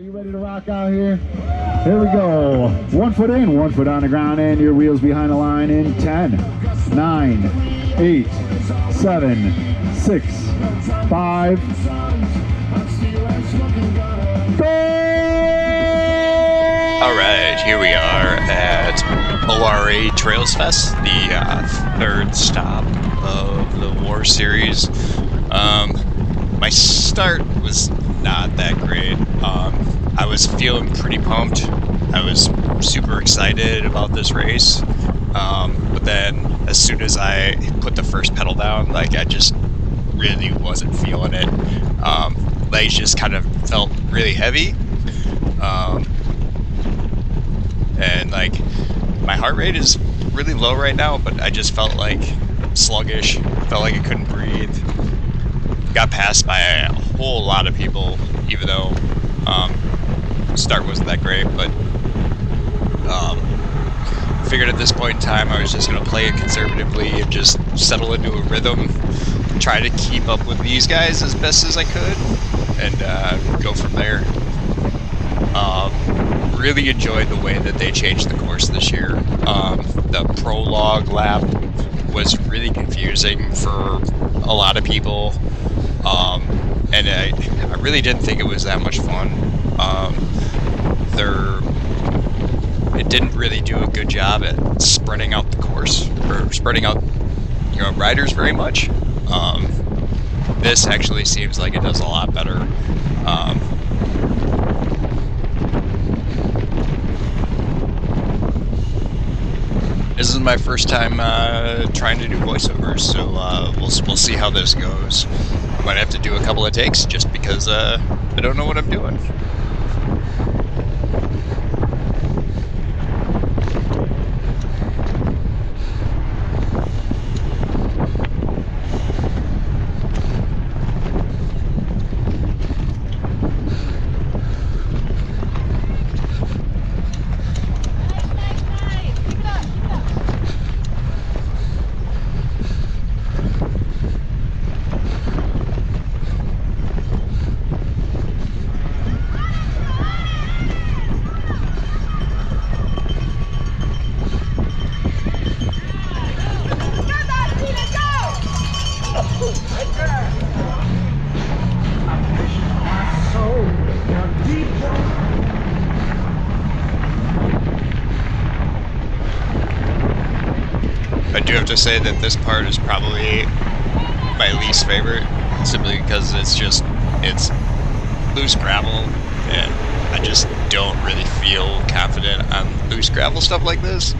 You ready to rock out here? Here we go. 1 foot in, 1 foot on the ground, and your wheels behind the line in 10, 9, 8, 7, 6, 5. Go! All right, here we are at ORA Trails Fest, the third stop of the War series. My start was not that great. I was feeling pretty pumped. I was super excited about this race. But then as soon as I put the first pedal down, like I just really wasn't feeling it. Legs just kind of felt really heavy. And like my heart rate is really low right now, but I just felt like sluggish, felt like I couldn't breathe. Got passed by a whole lot of people, even though start wasn't that great, but figured at this point in time I was just going to play it conservatively and just settle into a rhythm, try to keep up with these guys as best as I could, and go from there. Really enjoyed the way that they changed the course this year. The prologue lap was really confusing for a lot of people, and I really didn't think it was that much fun. It didn't really do a good job at spreading out the course, or spreading out, riders very much. This actually seems like it does a lot better. This is my first time trying to do voiceovers, so we'll see how this goes. I might have to do a couple of takes just because I don't know what I'm doing. I do have to say that this part is probably my least favorite, simply because it's loose gravel, and I just don't really feel confident on loose gravel stuff like this.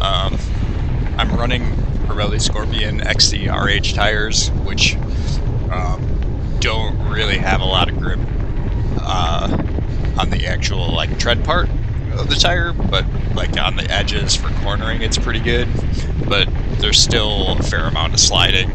I'm running Pirelli Scorpion XC RH tires, which don't really have a lot of grip on the actual tread part of the tire, but on the edges for cornering it's pretty good, but there's still a fair amount of sliding.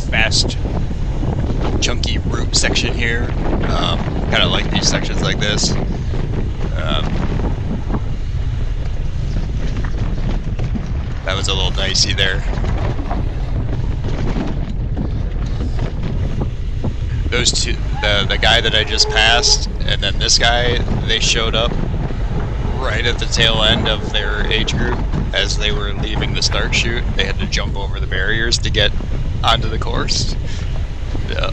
Fast, chunky route section here. Kind of like these sections like this. That was a little dicey there. Those two, the guy that I just passed, and then this guy, they showed up right at the tail end of their age group as they were leaving the start chute. They had to jump over the barriers to get onto the course. Yeah.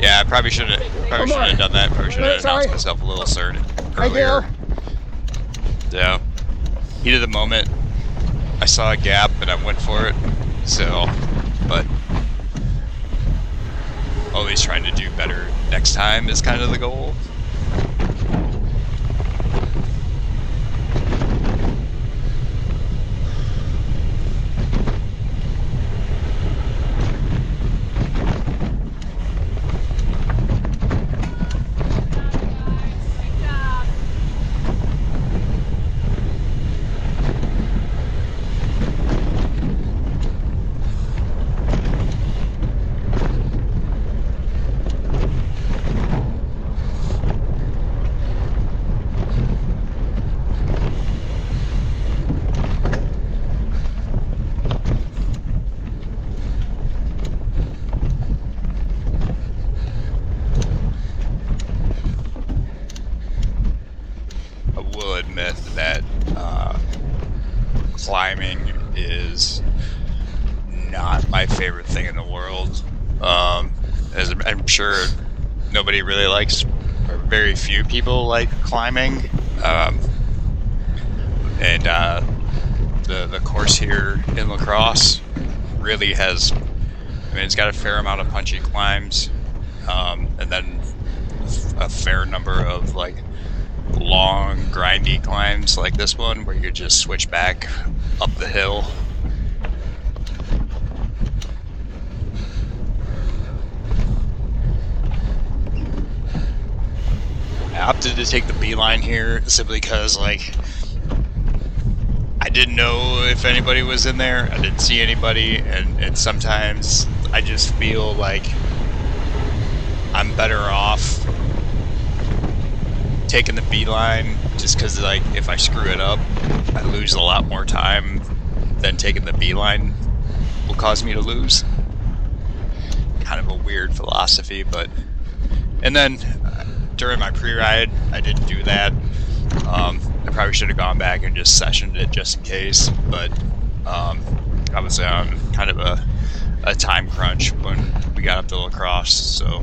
Yeah, I probably should have done that. Probably should have announced myself a little earlier. Yeah. Heat of the moment, I saw a gap and I went for it. So, but always trying to do better next time is kind of the goal. Admit that climbing is not my favorite thing in the world. As I'm sure nobody really likes, or very few people like climbing. And the course here in La Crosse really has, I mean, it's got a fair amount of punchy climbs, and then a fair number of like long grindy climbs like this one where you just switch back up the hill. I opted to take the beeline here simply because like I didn't know if anybody was in there. I didn't see anybody, and sometimes I just feel like I'm better off taking the beeline just because like if I screw it up I lose a lot more time than taking the beeline will cause me to lose. Kind of a weird philosophy, but and then during my pre-ride I didn't do that. I probably should have gone back and just sessioned it just in case, but I was on kind of a time crunch when we got up to La Crosse, so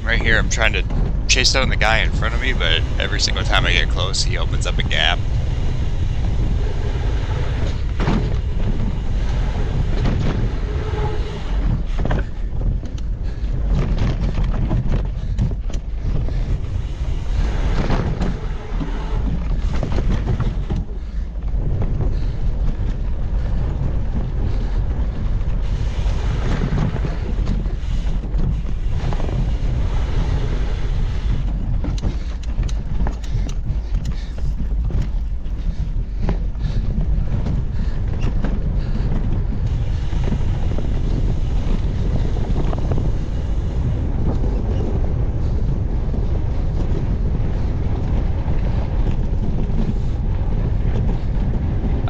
right here I'm trying to chase down the guy in front of me, but every single time I get close he opens up a gap.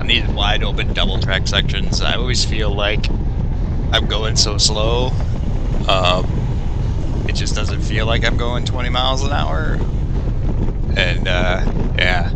These wide open double track sections, I always feel like I'm going so slow. It just doesn't feel like I'm going 20 miles an hour. And yeah.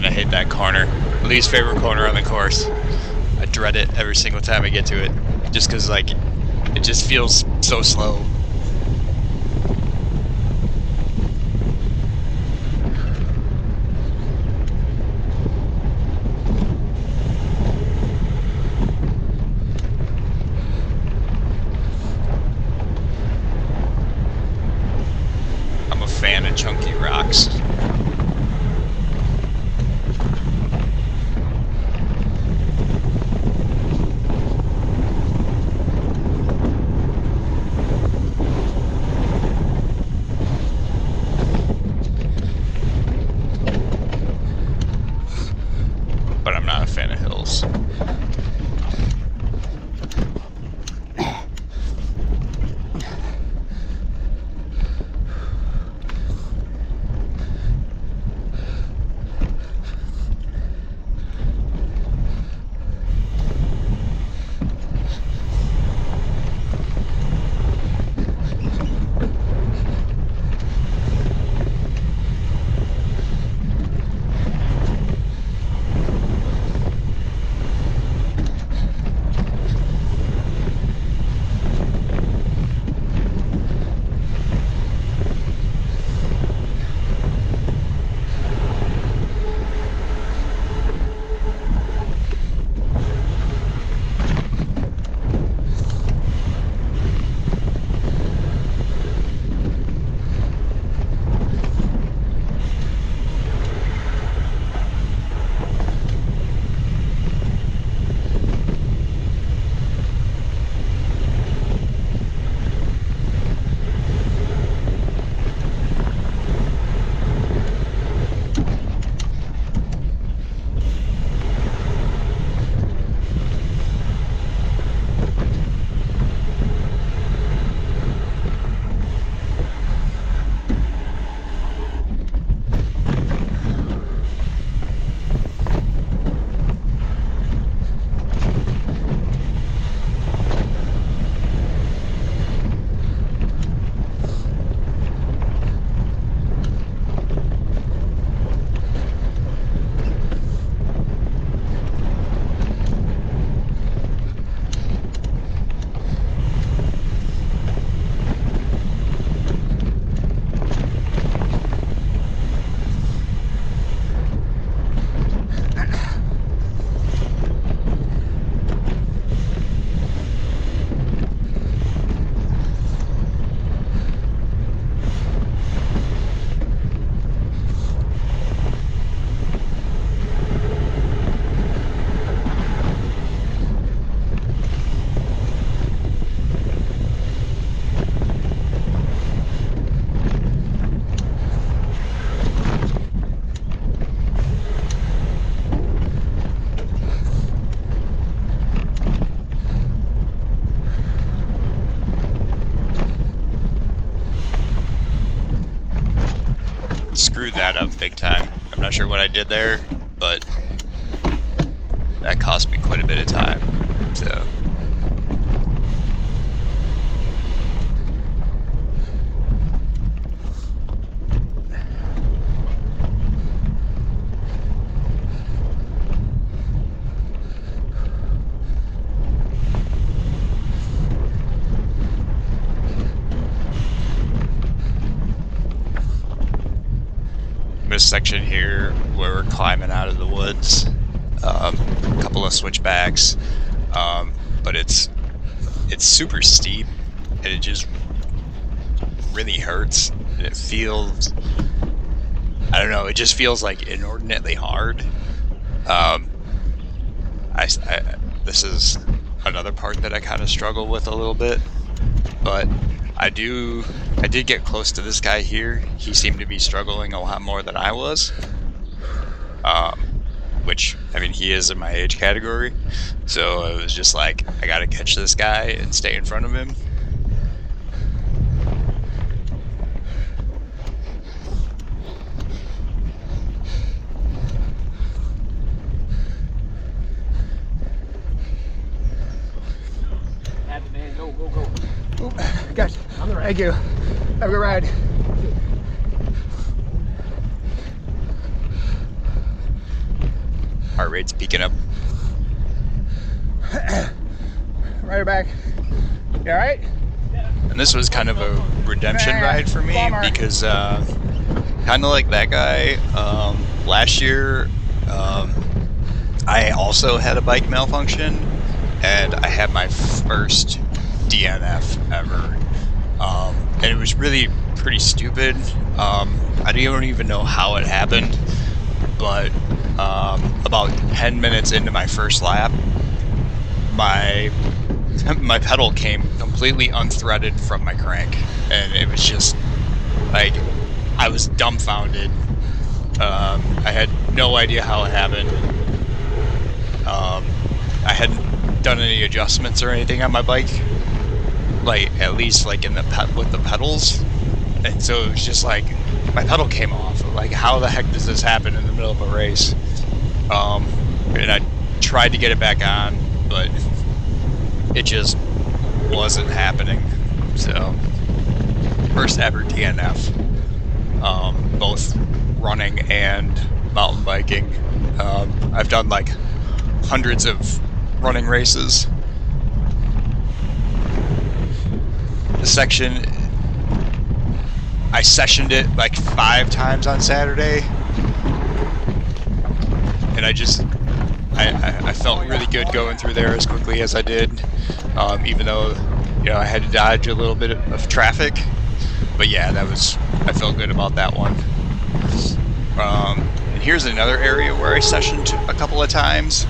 I hate that corner. Least favorite corner on the course. I dread it every single time I get to it. Just because, like, it just feels so slow. fan of chunky rocks. But I'm not a fan of hills. Screwed that up big time. I'm not sure what I did there, but that cost me quite a bit of time. So this section here where we're climbing out of the woods, a couple of switchbacks, but it's super steep and it just really hurts, and it feels, I don't know, it just feels like inordinately hard. This is another part that I kind of struggle with a little bit, but I did get close to this guy here. He seemed to be struggling a lot more than I was. Which, I mean, he is in my age category. So it was just like, I gotta catch this guy and stay in front of him. Go. Guys, thank you. Have a good ride. Heart rate's peaking up. Right back. You alright? And this was kind of a redemption ride for me because, kind of like that guy, last year, I also had a bike malfunction, and I had my first DNF ever. And it was really pretty stupid. I don't even know how it happened, but about 10 minutes into my first lap, my pedal came completely unthreaded from my crank, and it was just like I was dumbfounded. I had no idea how it happened. I hadn't done any adjustments or anything on my bike, like at least like in the with the pedals, and so it was just like my pedal came off. Like, how the heck does this happen in the middle of a race? And I tried to get it back on, but it just wasn't happening. So, first ever DNF, both running and mountain biking. I've done like hundreds of running races. The section, I sessioned it like 5 times on Saturday, and I felt really good going through there as quickly as I did, even though, you know, I had to dodge a little bit of traffic. But yeah, I felt good about that one. And here's another area where I sessioned a couple of times.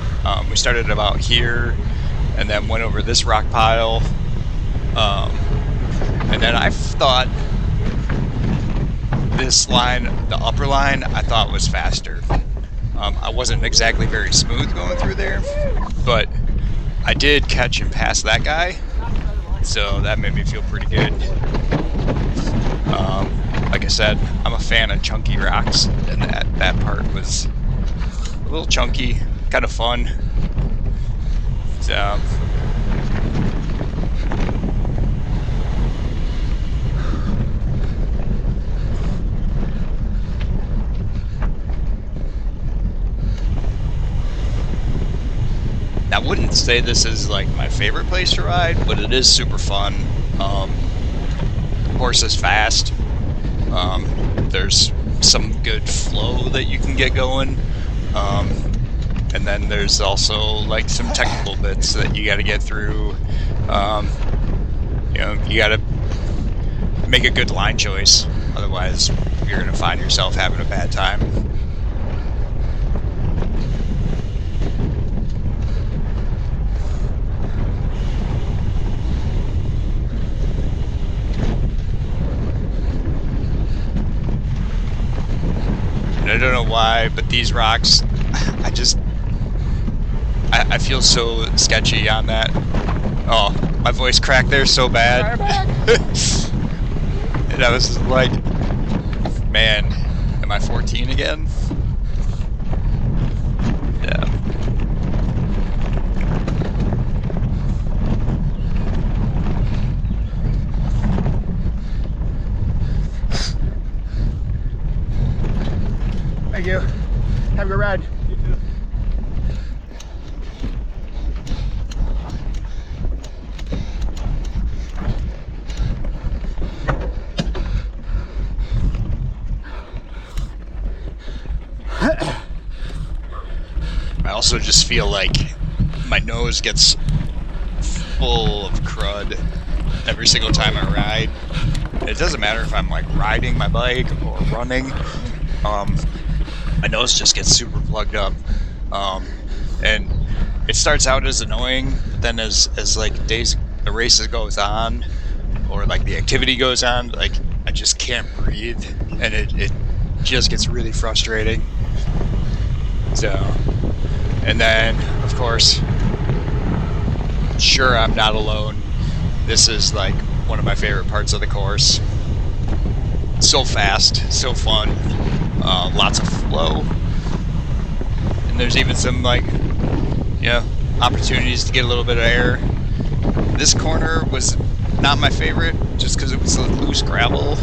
We started about here, and then went over this rock pile, and then I thought this line, the upper line, I thought was faster. I wasn't exactly very smooth going through there, but I did catch and pass that guy, so that made me feel pretty good. Like I said, I'm a fan of chunky rocks, and that part was a little chunky, kind of fun. So, I wouldn't say this is like my favorite place to ride, but it is super fun. The course is fast. There's some good flow that you can get going. And then there's also like some technical bits that you got to get through. You know, you got to make a good line choice, otherwise you're going to find yourself having a bad time. And I don't know why, but these rocks, I feel so sketchy on that. Oh, my voice cracked there so bad. And I was like, man, am I 14 again? Yeah. Thank you. Have a good ride. You too. I also just feel like my nose gets full of crud every single time I ride. It doesn't matter if I'm like riding my bike or running. My nose just gets super plugged up, and it starts out as annoying, but then as like the races goes on, or like the activity goes on, like I just can't breathe, and it just gets really frustrating. So, and then of course, sure, I'm not alone. This is like one of my favorite parts of the course. So fast, so fun. Lots of flow, and there's even some like, you know, opportunities to get a little bit of air. This corner was not my favorite, just because it was loose gravel.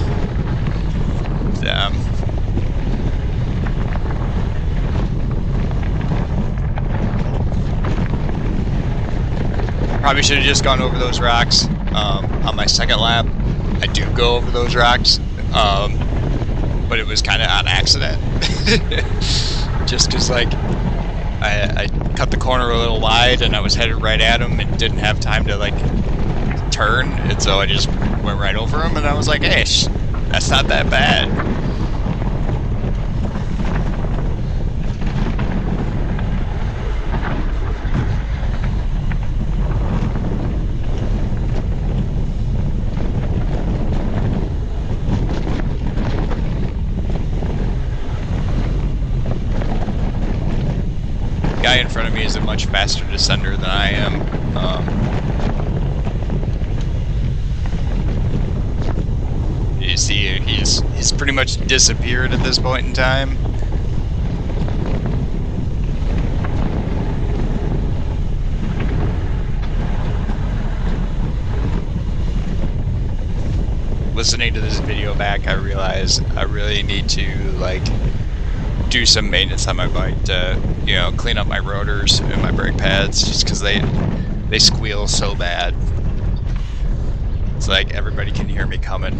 Probably should have just gone over those rocks. On my second lap, I do go over those rocks. But it was kind of on accident. Just because, like, I cut the corner a little wide and I was headed right at him and didn't have time to, like, turn. And so I just went right over him, and I was like, hey, That's not that bad. Guy in front of me is a much faster descender than I am. You see, he's pretty much disappeared at this point in time. Listening to this video back, I realize I really need to like do some maintenance on my bike to, you know, clean up my rotors and my brake pads, just because they squeal so bad. It's like everybody can hear me coming.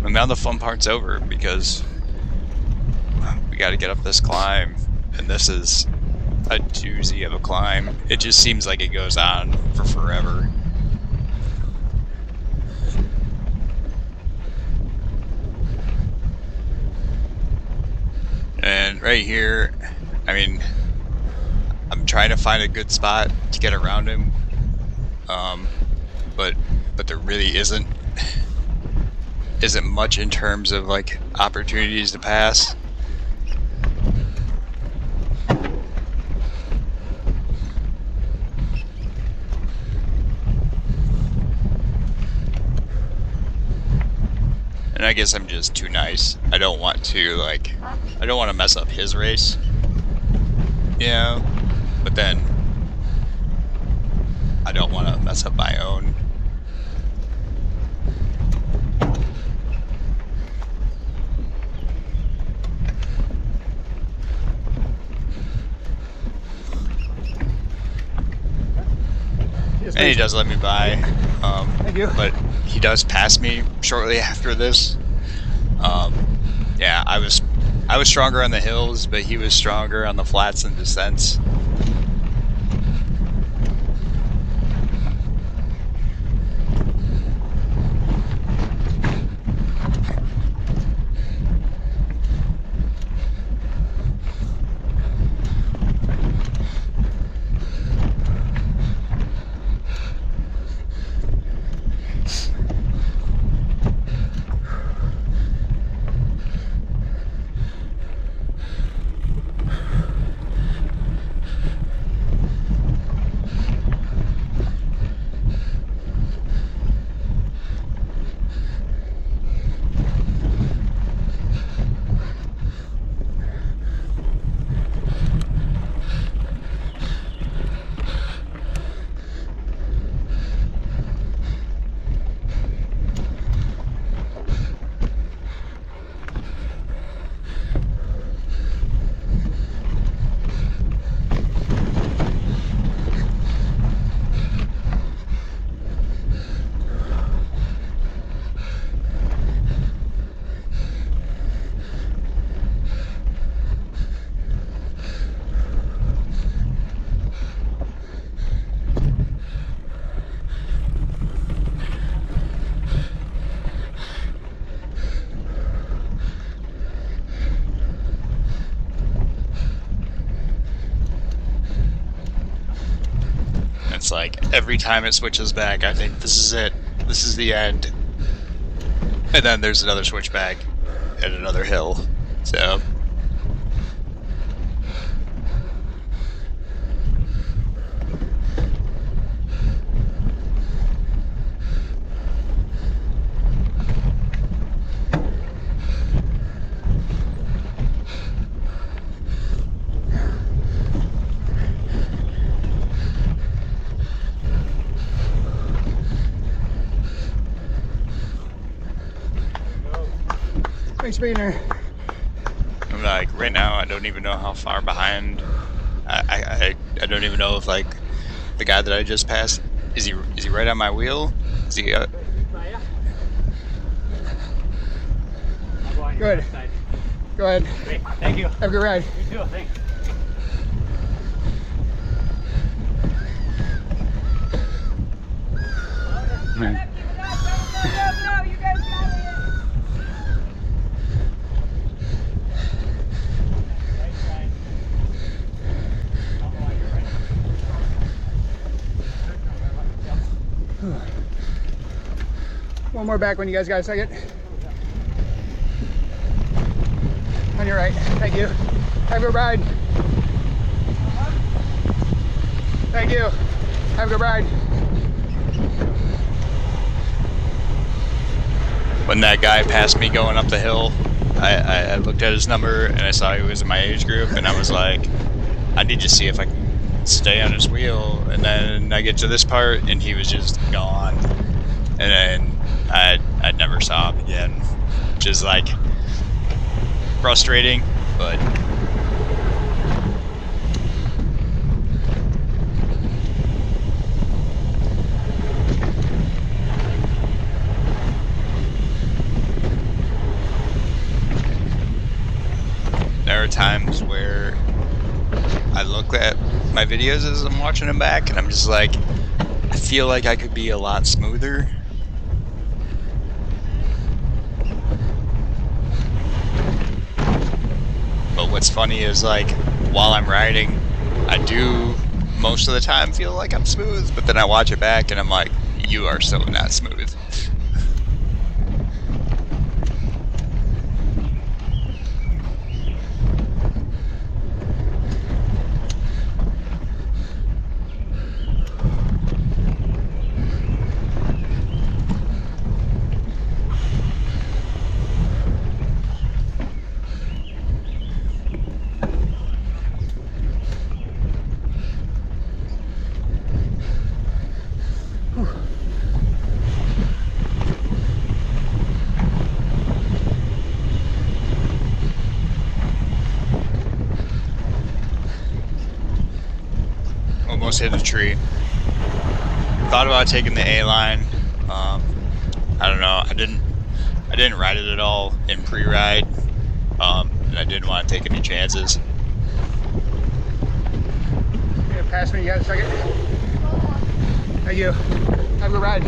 And now the fun part's over, because we got to get up this climb, and this is a doozy of a climb. It just seems like it goes on for forever. And right here, I mean, I'm trying to find a good spot to get around him, but there really isn't much in terms of like opportunities to pass. And I guess I'm just too nice. I don't want to mess up his race. You know? But then I don't want to mess up my own. And he does let me by. Thank you. But he does pass me shortly after this. Yeah, I was stronger on the hills, but he was stronger on the flats and descents. It's like every time it switches back, I think this is it. This is the end. And then there's another switchback at another hill. So Thanks, Beaner. I'm like, right now, I don't even know how far behind. I don't even know if like the guy that I just passed is he right on my wheel? Is he? Good. Go ahead. Great. Thank you. Have a good ride. You too. Thanks. man. No, you guys got it. One more back when you guys got a second. On your right. Thank you. Have a good ride. Thank you. Have a good ride. When that guy passed me going up the hill, I looked at his number and I saw he was in my age group, and I was like, I need to see if I can stay on his wheel. And then I get to this part and he was just gone. And then I never saw him again, which is like frustrating, but there are times where I look at my videos as I'm watching them back and I'm just like, I feel like I could be a lot smoother. But what's funny is, like, while I'm riding, I do most of the time feel like I'm smooth, but then I watch it back and I'm like, you are so not smooth. Almost hit a tree. Thought about taking the A line. I don't know. I didn't ride it at all in pre-ride, and I didn't want to take any chances. You gonna pass me? You got a second? Thank you. Have a good ride.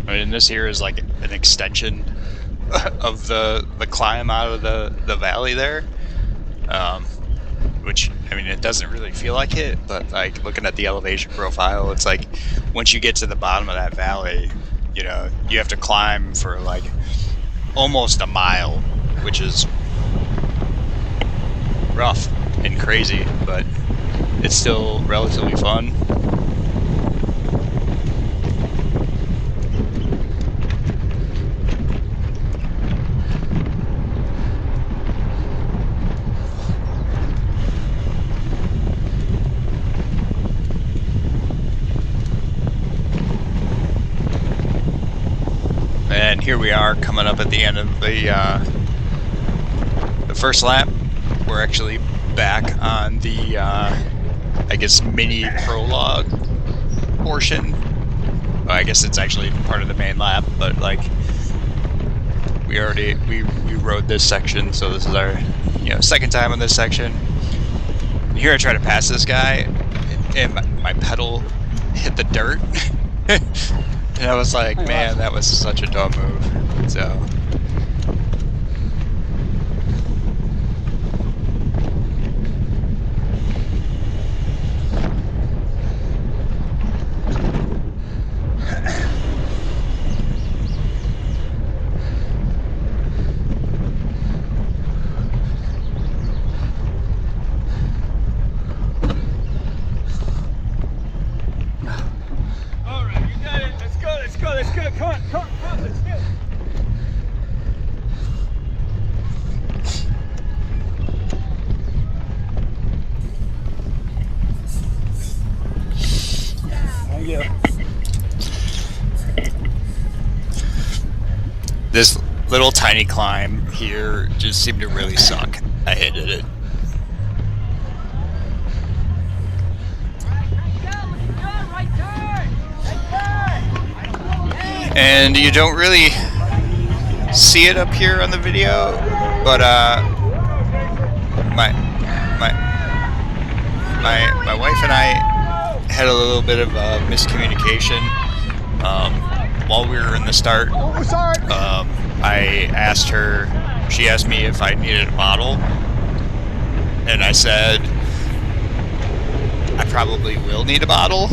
I mean, this here is like an extension of the climb out of the valley there, which, I mean, it doesn't really feel like it, but like looking at the elevation profile, it's like once you get to the bottom of that valley, you know, you have to climb for like almost a mile, which is rough and crazy, but it's still relatively fun. And here we are coming up at the end of the first lap. We're actually back on the, I guess, mini prologue portion. Well, I guess it's actually part of the main lap, but like we rode this section, so this is our, you know, second time on this section. And here I try to pass this guy, and my pedal hit the dirt. And I was like, man, that was such a dumb move. So. This little tiny climb here just seemed to really suck. I hated it. And you don't really see it up here on the video, but my wife and I had a little bit of miscommunication while we were in the start. Oh, sorry. She asked me if I needed a bottle, and I said I probably will need a bottle,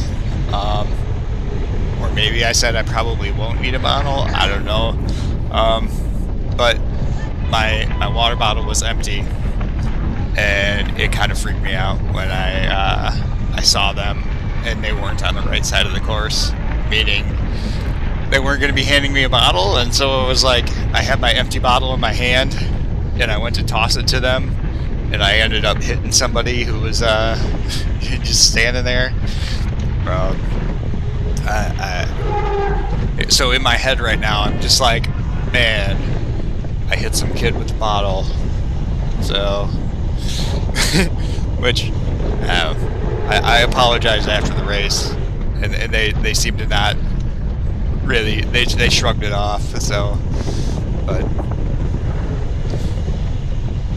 or maybe I said I probably won't need a bottle, I don't know, but my water bottle was empty, and it kind of freaked me out when I saw them and they weren't on the right side of the course, meaning they weren't going to be handing me a bottle. And so it was like I had my empty bottle in my hand and I went to toss it to them, and I ended up hitting somebody who was just standing there. So in my head right now, I'm just like, man, I hit some kid with a bottle. So, which I apologized after the race, and they seemed to not really, they shrugged it off. So, but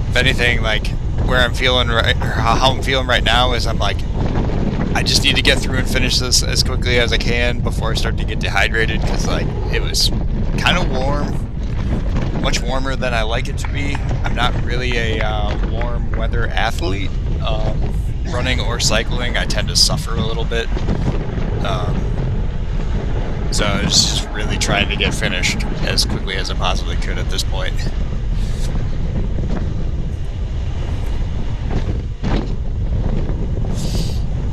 if anything, like where I'm feeling right, or how I'm feeling right now is I'm like, I just need to get through and finish this as quickly as I can before I start to get dehydrated, because like it was kind of warm, much warmer than I like it to be. I'm not really a warm weather athlete. Running or cycling, I tend to suffer a little bit. So I was just really trying to get finished as quickly as I possibly could at this point.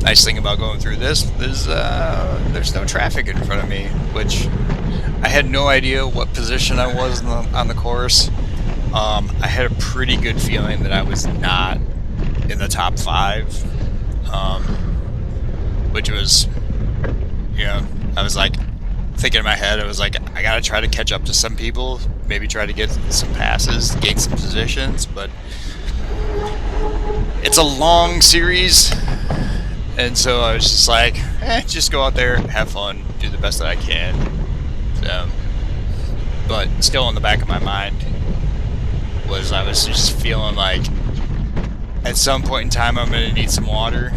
Nice thing about going through this is there's no traffic in front of me, which I had no idea what position I was on the course. I had a pretty good feeling that I was not in the top 5, which was, you know, I was like thinking in my head, I was like, I gotta try to catch up to some people, maybe try to get some passes, gain some positions, but it's a long series. And so I was just like, just go out there, have fun, do the best that I can. So, but still in the back of my mind was I was just feeling like at some point in time I'm going to need some water.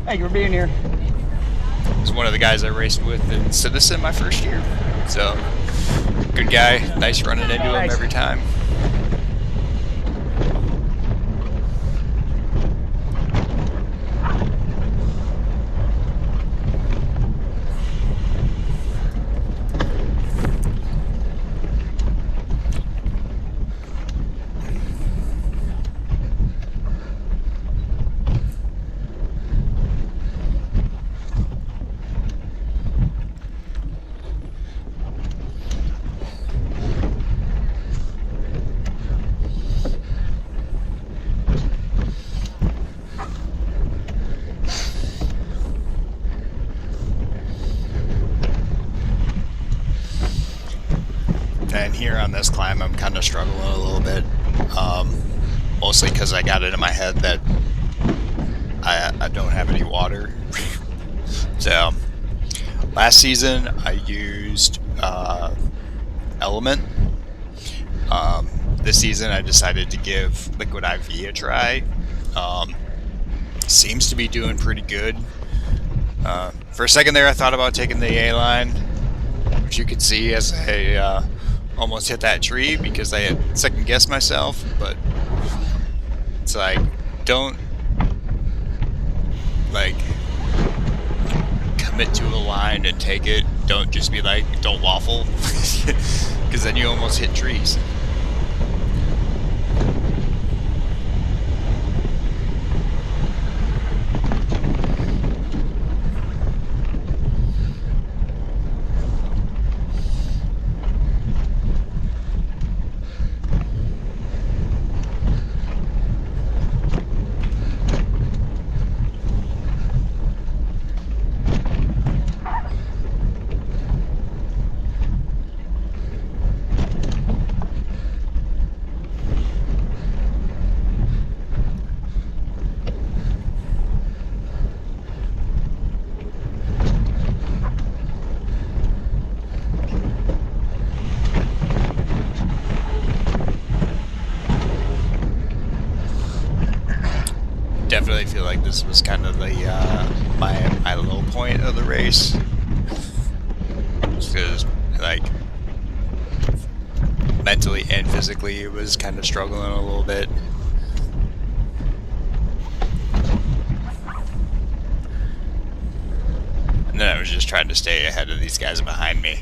Thank you for being here. He was one of the guys I raced with in Citizen my first year. So, good guy, nice running into him every time. And here on this climb, I'm kind of struggling a little bit, mostly because I got it in my head that I don't have any water. So, last season I used Element. This season I decided to give Liquid IV a try. Seems to be doing pretty good. For a second there, I thought about taking the A line, which you could see as I almost hit that tree because I had second guessed myself, but it's like, don't like commit to a line and take it. Don't just be like, don't waffle, because then you almost hit trees. definitely feel like this was kind of the my low point of the race, because like mentally and physically it was kind of struggling a little bit. And then I was just trying to stay ahead of these guys behind me.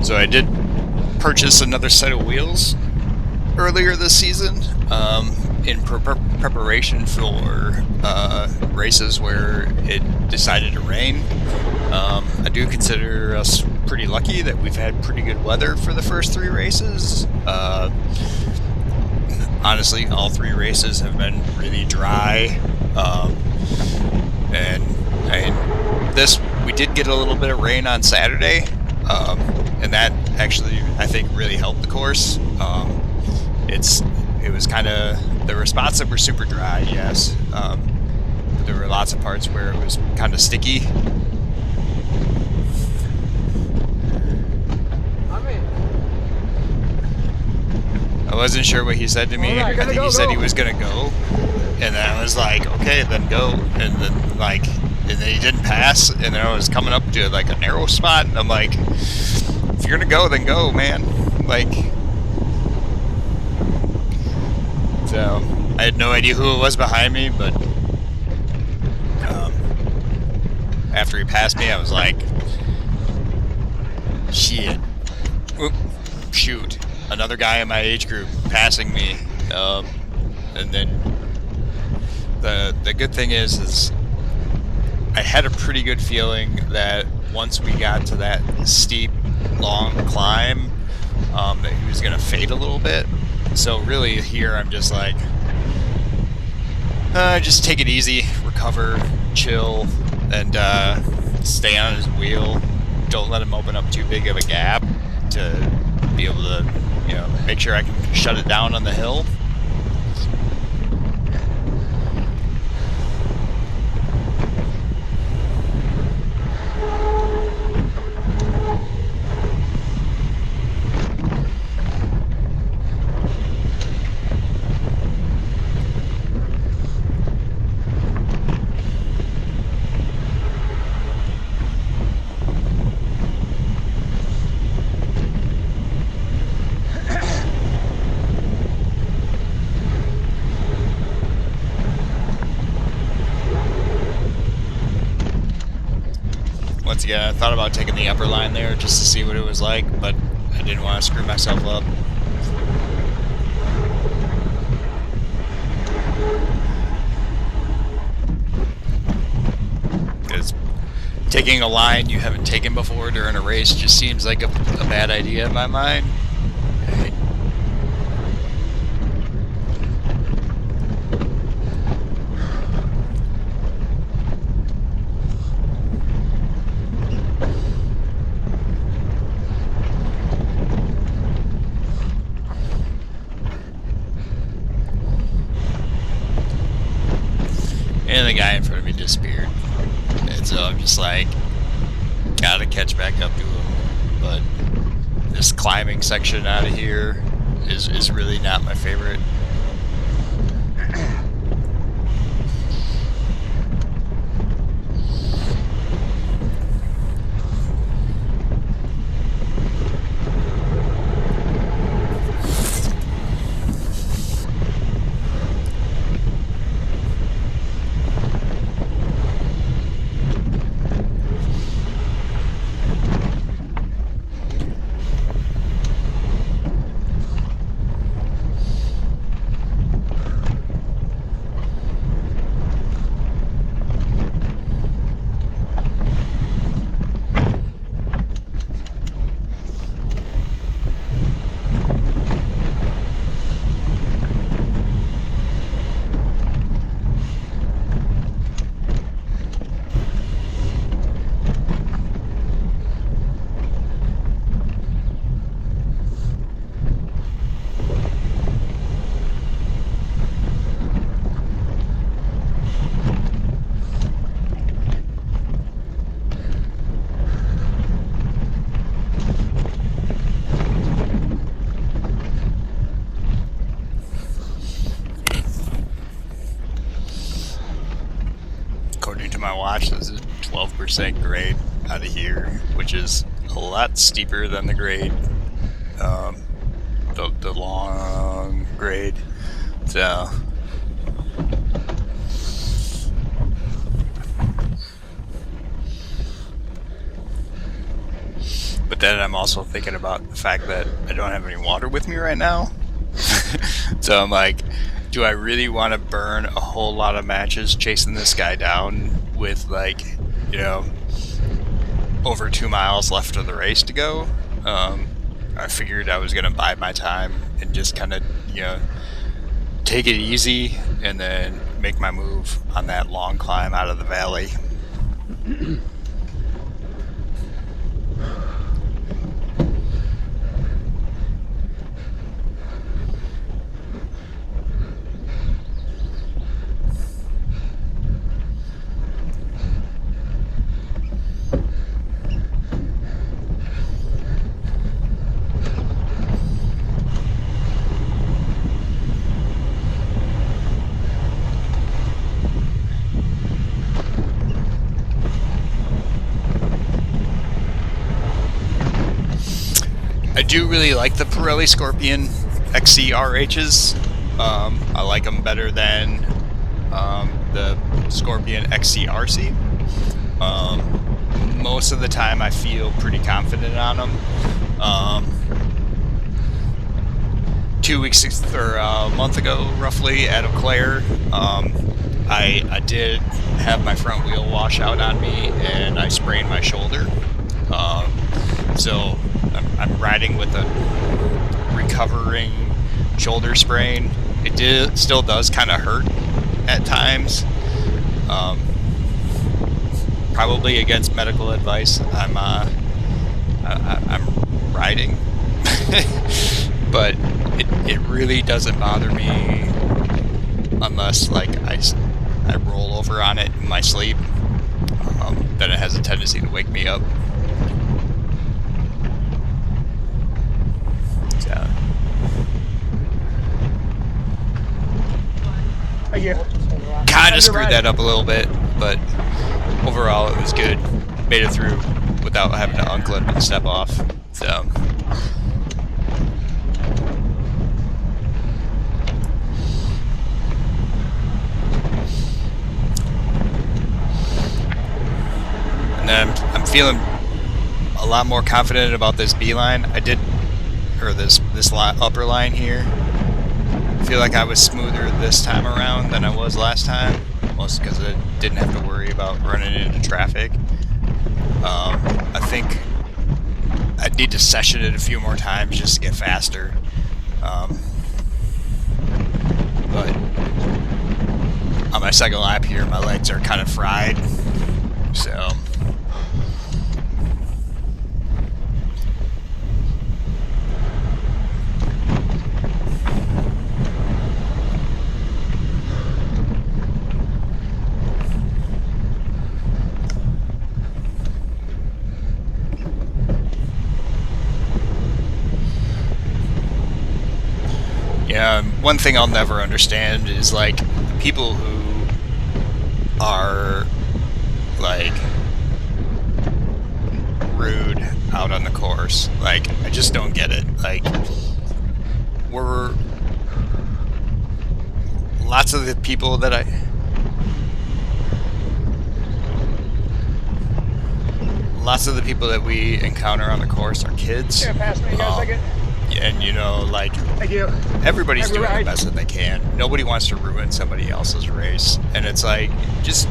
So I did purchase another set of wheels earlier this season in preparation for races where it decided to rain. I do consider us pretty lucky that we've had pretty good weather for the first 3 races. Honestly, all 3 races have been really dry, and this we did get a little bit of rain on Saturday. And that actually, I think, really helped the course. It was kind of, there were spots that were super dry, yes. There were lots of parts where it was kind of sticky. I wasn't sure what he said to me. I think he said he was gonna go, and then I was like, okay, then go. And then like, and then he didn't pass, and then I was coming up to like a narrow spot, and I'm like, if you're gonna go, then go, man. Like, so I had no idea who it was behind me, but after he passed me, I was like, shit. Oop, shoot. Another guy in my age group passing me. And then the good thing is I had a pretty good feeling that once we got to that steep, long climb, that he was going to fade a little bit. So really here I'm just like, just take it easy, recover, chill, and stay on his wheel. Don't let him open up too big of a gap to be able to, you know, make sure I can shut it down on the hill. Once again, I thought about taking the upper line there just to see what it was like, but I didn't want to screw myself up. Because taking a line you haven't taken before during a race just seems like a bad idea in my mind. And the guy in front of me disappeared. And so I'm just like, gotta catch back up to him. But this climbing section out of here is really not my favorite. According to my watch, this is 12% grade out of here, which is a lot steeper than the grade, the long grade. So but then I'm also thinking about the fact that I don't have any water with me right now. So I'm like, do I really want to burn a whole lot of matches chasing this guy down with, like, you know, over 2 miles left of the race to go? I figured I was going to bide my time and just kind of, you know, take it easy and then make my move on that long climb out of the valley. I do really like the Pirelli Scorpion XCRHs. I like them better than the Scorpion XCRC. Most of the time I feel pretty confident on them. 2 weeks or a month ago, roughly, at Eau Claire, I did have my front wheel wash out on me and I sprained my shoulder. So I'm riding with a recovering shoulder sprain. It still does kind of hurt at times. Probably against medical advice. I'm riding, but it really doesn't bother me unless, like, I roll over on it in my sleep. Then it has a tendency to wake me up. Kind of screwed that up a little bit, but overall it was good. Made it through without having to unclip and step off. So and then I'm feeling a lot more confident about this B line. This upper line here. I feel like I was smoother this time around than I was last time, mostly because I didn't have to worry about running into traffic. I think I need to session it a few more times just to get faster. But on my second lap here, my legs are kind of fried, so. one thing I'll never understand is like people who are like rude out on the course. Like, I just don't get it. Like, lots of the people that we encounter on the course are kids. Yeah, pass me. You got a second? And you know, like, Thank you. everybody's Have a doing the ride. best that they can. Nobody wants to ruin somebody else's race, and it's like, just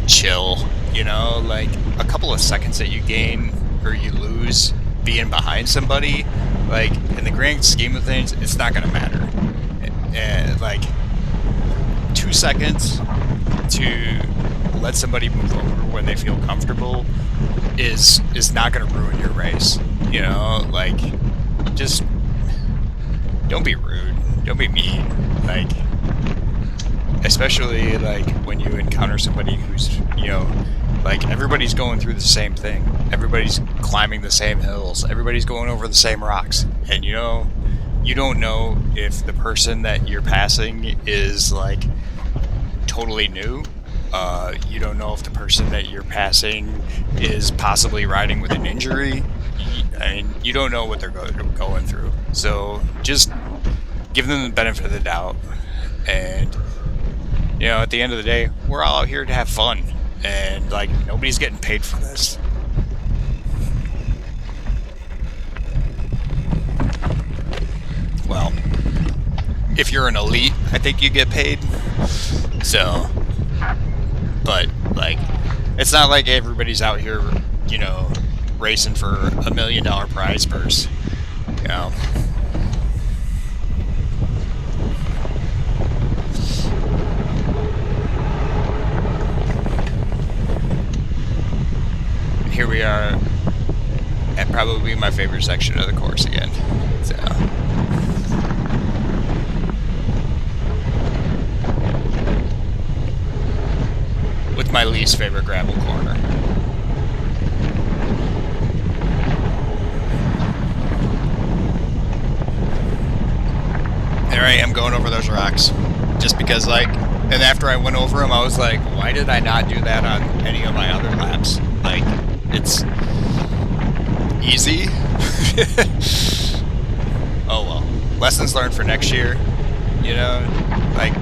chill, you know. Like, a couple of seconds that you gain or you lose being behind somebody, like, in the grand scheme of things, it's not gonna matter. And like, 2 seconds to let somebody move over when they feel comfortable is not gonna ruin your race. You know, like, just don't be rude, don't be mean, like, especially like when you encounter somebody who's, you know, like, everybody's going through the same thing, everybody's climbing the same hills, everybody's going over the same rocks, and you know, you don't know if the person that you're passing is like totally new. You don't know if the person that you're passing is possibly riding with an injury. I mean, you don't know what they're going through. So just give them the benefit of the doubt. And, you know, at the end of the day, we're all out here to have fun. And, like, nobody's getting paid for this. Well, if you're an elite, I think you get paid. So, but, like, it's not like everybody's out here, you know, racing for $1 million prize purse, you know. Here we are at probably my favorite section of the course again. So, with my least favorite gravel corner. There I am going over those rocks, just because, like, and after I went over them, I was like, why did I not do that on any of my other laps? Like, it's easy. Oh well, lessons learned for next year, you know, like,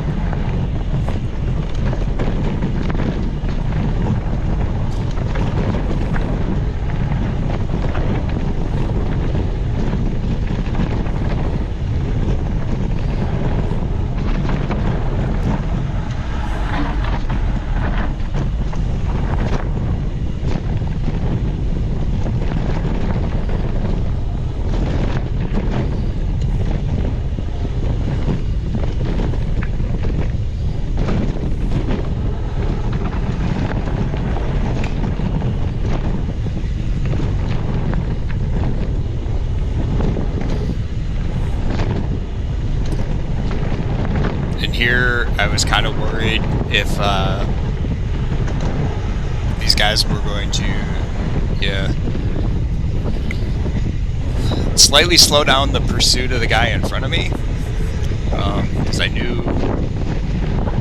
here I was kind of worried if these guys were going to, yeah, slightly slow down the pursuit of the guy in front of me, because I knew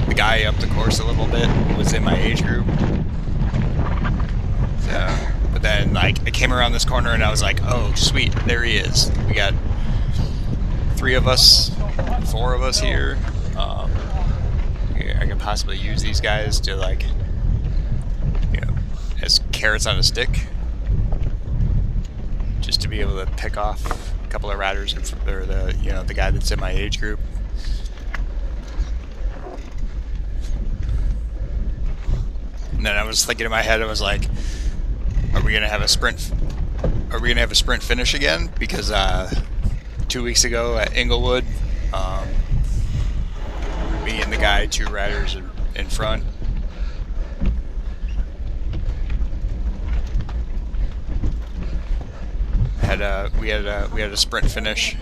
the guy up the course a little bit was in my age group. So, but then, like, I came around this corner and I was like, oh sweet, there he is. We got 4 of us here. I could possibly use these guys to, like, you know, as carrots on a stick, just to be able to pick off a couple of riders, or the, you know, the guy that's in my age group. And then I was thinking in my head, I was like, are we gonna have a sprint? Are we gonna have a sprint finish again? Because 2 weeks ago at Inglewood, me and the guy, 2 riders in front, we had a sprint finish.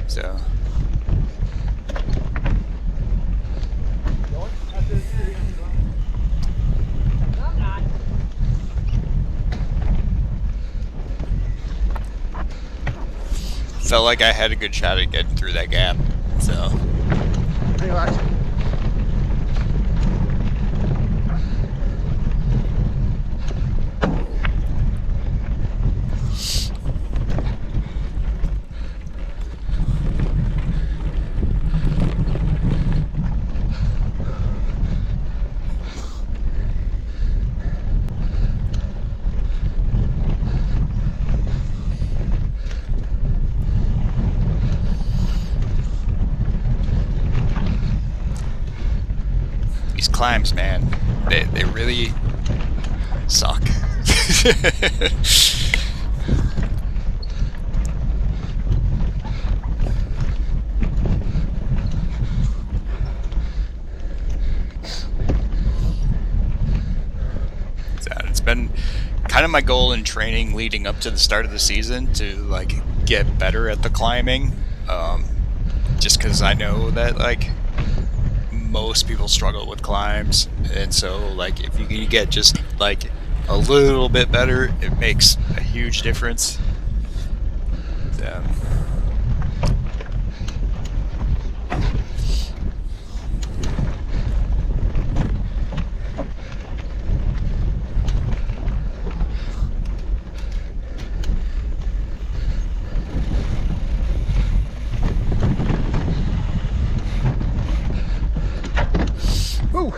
So felt like I had a good shot at getting through that gap. So Relax. these climbs, man, they really suck. It's been kind of my goal in training leading up to the start of the season to like get better at the climbing, just because I know that like most people struggle with climbs, and so like if you can get just like a little bit better, it makes a huge difference. Ooh.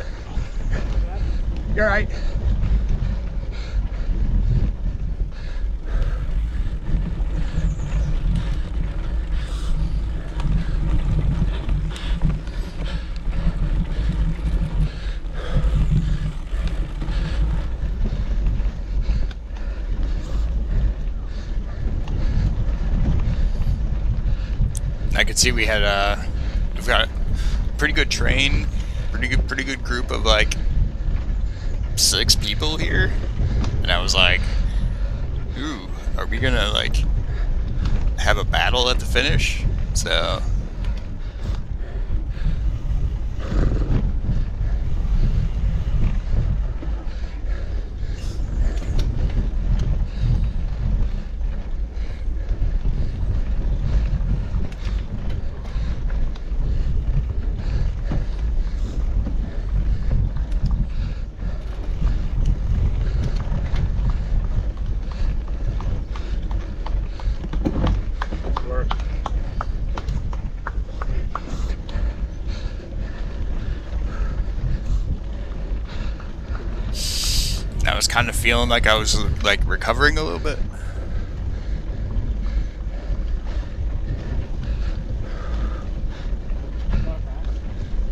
You're right. I could see we've got a pretty good pretty good group of like 6 people here, and I was like, ooh, are we gonna like have a battle at the finish? So I was kind of feeling like I was like recovering a little bit.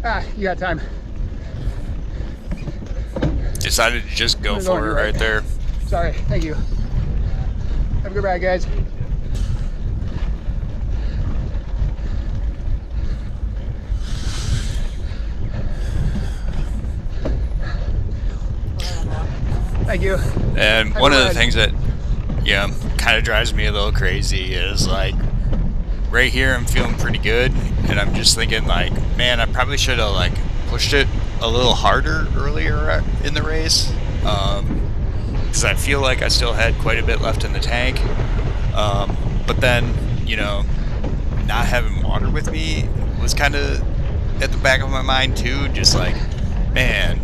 Ah, you got time. Decided to just go for it right there. Sorry, thank you. Have a good ride, guys. Thank you. And one of the things that, yeah, kind of drives me a little crazy is like, right here I'm feeling pretty good, and I'm just thinking like, man, I probably should have like pushed it a little harder earlier in the race, because I feel like I still had quite a bit left in the tank. But then, you know, not having water with me was kind of at the back of my mind too, just like, man,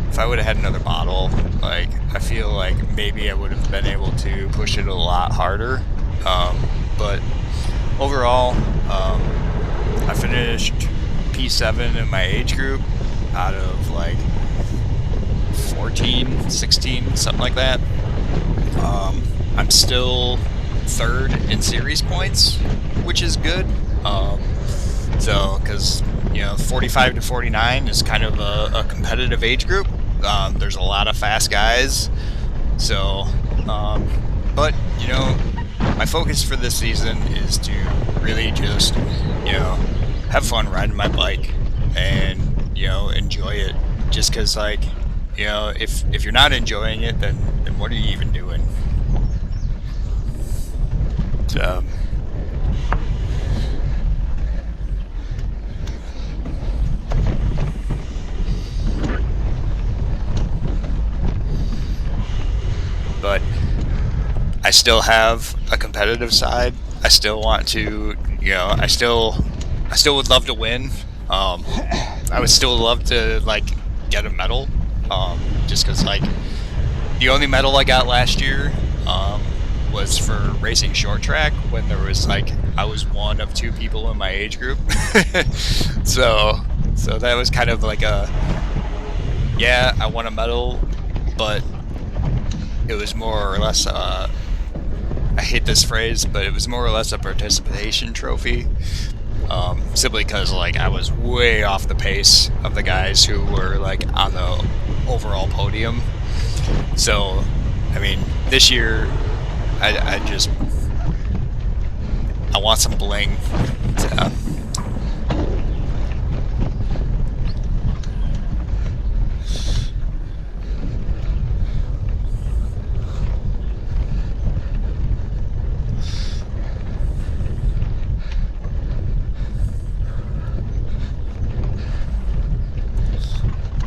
if I would have had another bottle, like, I feel like maybe I would have been able to push it a lot harder. But overall, I finished P7 in my age group out of like 14, 16, something like that. I'm still 3rd in series points, which is good. So, because, you know, 45 to 49 is kind of a competitive age group. There's a lot of fast guys. So, but, you know, my focus for this season is to really just, you know, have fun riding my bike and, you know, enjoy it. Just because, like, you know, if you're not enjoying it, then what are you even doing? So, but I still have a competitive side, I still want to, you know, I still would love to win. I would still love to like get a medal, just because like the only medal I got last year was for racing short track when there was like I was one of 2 people in my age group. so that was kind of like a, yeah, I won a medal, but it was more or less I hate this phrase, but it was more or less a participation trophy. Simply because like I was way off the pace of the guys who were like on the overall podium. So, I mean, this year I want some bling.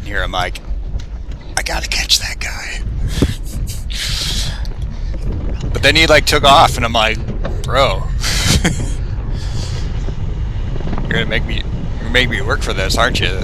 Here I'm like, I gotta catch that guy. But then he like took off, and I'm like, bro, you're gonna make me work for this, aren't you?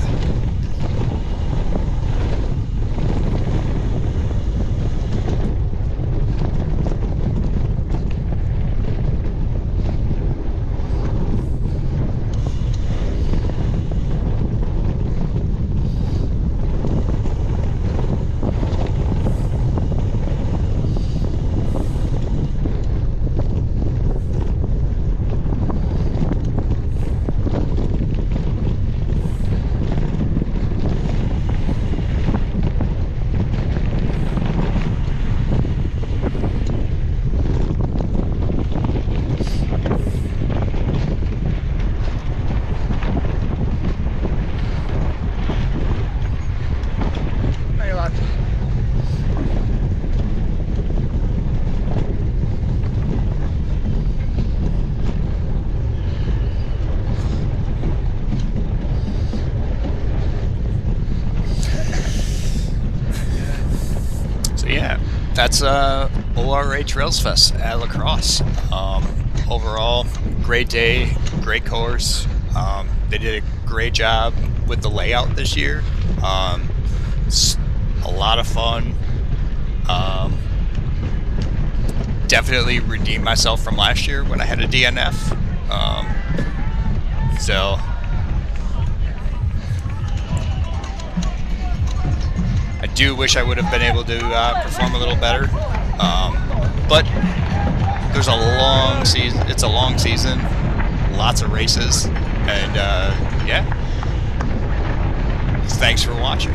That's ORA Trails Fest at La Crosse. Overall, great day, great course. They did a great job with the layout this year. It's a lot of fun. Definitely redeemed myself from last year when I had a DNF. So I do wish I would have been able to perform a little better, but there's a long season. It's a long season, lots of races, and yeah. Thanks for watching.